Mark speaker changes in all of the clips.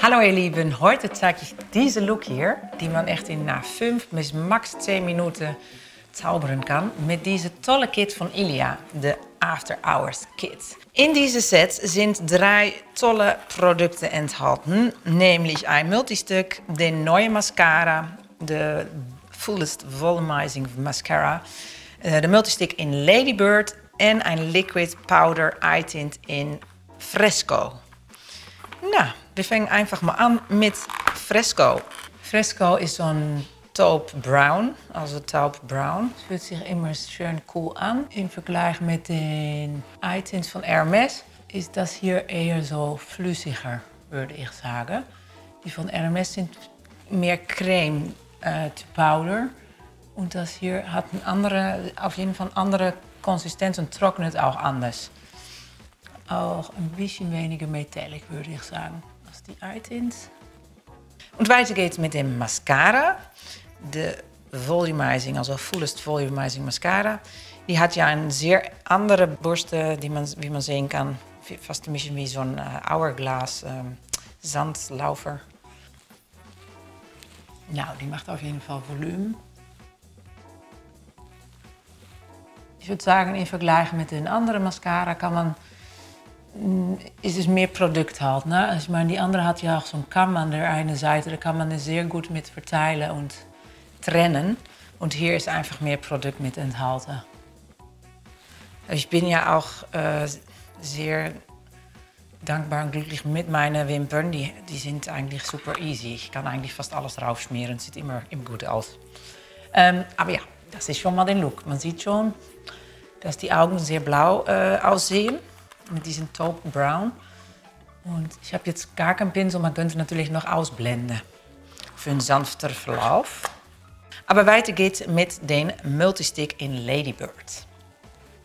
Speaker 1: Hallo ihr Lieben, heute zeige ich diese Look hier, die man echt in 5 bis max 10 Minuten zaubern kann, mit dieser tolle Kit von Ilia, de After Hours Kit. In diese Set sind 3 tolle Produkte enthalten, nämlich ein Multistick, den neue Mascara, de Fullest Volumizing Mascara, de Multistick in Ladybird en ein Liquid Powder Eye Tint in Fresco. Na, wir fangen einfach mal an mit Fresco. Fresco ist so ein Taupe Brown, also Taupe Brown. Es fühlt sich immer schön cool an. Im Vergleich mit den Eye Tints von Hermes ist das hier eher so flüssiger, würde ich sagen. Die von Hermes sind mehr Creme to Powder. Und das hier hat auf jeden Fall andere Konsistenz und trocknet auch anders. Auch ein bisschen weniger metallic, würde ich sagen, als die Eye Tints. Und weiter geht's mit dem Mascara. De Volumizing, also Fullest Volumizing Mascara. Die hat ja eine sehr andere Borste, wie man sehen kann. Fast ein bisschen wie so ein Hourglass Zandlaufer. Nou, die macht auf jeden Fall Volumen. Ich würde sagen, im Vergleich mit den anderen Mascara ist es mehr Produkt halt. Ne? Ich meine, die andere hat ja auch so einen Kamm an der einen Seite, da kann man es sehr gut mit verteilen und trennen. Und hier ist einfach mehr Produkt mit enthalten. Ich bin ja auch sehr dankbar und glücklich mit meinen Wimpern. Die sind eigentlich super easy. Ich kann eigentlich fast alles drauf schmieren, sieht immer gut aus. Aber ja, das ist schon mal den Look. Man sieht schon, dass die Augen sehr blau aussehen. Mit diesem Taupe Brown. Und ich habe jetzt gar keinen Pinsel, man könnte natürlich noch ausblenden. Für einen sanfter Verlauf. Aber weiter geht's mit den Multistick in Ladybird.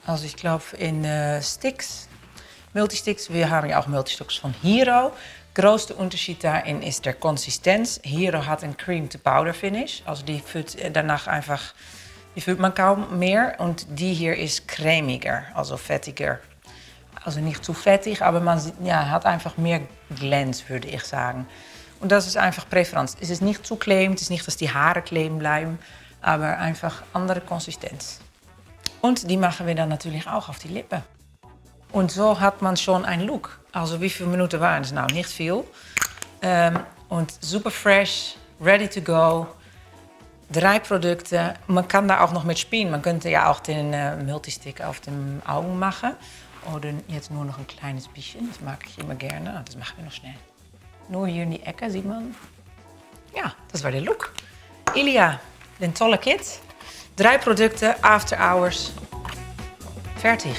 Speaker 1: Also ich glaube in Sticks, Multisticks, wir haben ja auch Multisticks von Hero. Grootste Unterschied daarin ist der Konsistenz. Hero hat een Cream to Powder Finish. Also die fühlt man kaum mehr. Und die hier ist cremiger, also fettiger. Also nicht zu fettig, aber man hat einfach mehr Glänz, würde ich sagen. Und das ist einfach Präferenz. Es ist nicht zu kleben, es ist nicht, dass die Haare kleben bleiben, aber einfach andere Konsistenz. Und die machen wir dann natürlich auch auf die Lippen. Und so hat man schon einen Look. Also wie viele Minuten waren es? Nou, nicht viel. Und super fresh, ready to go. 3 Produkte. Man kann da auch noch mit spielen. Man könnte ja auch den Multistick auf den Augen machen. Oder jetzt nur noch ein kleines bisschen, das mag ich immer gerne. Das machen wir noch schnell. Nur hier in die Ecke sieht man. Ja, das war der Look. Ilia, den tolle Kit. 3 Produkte, After Hours. Fertig.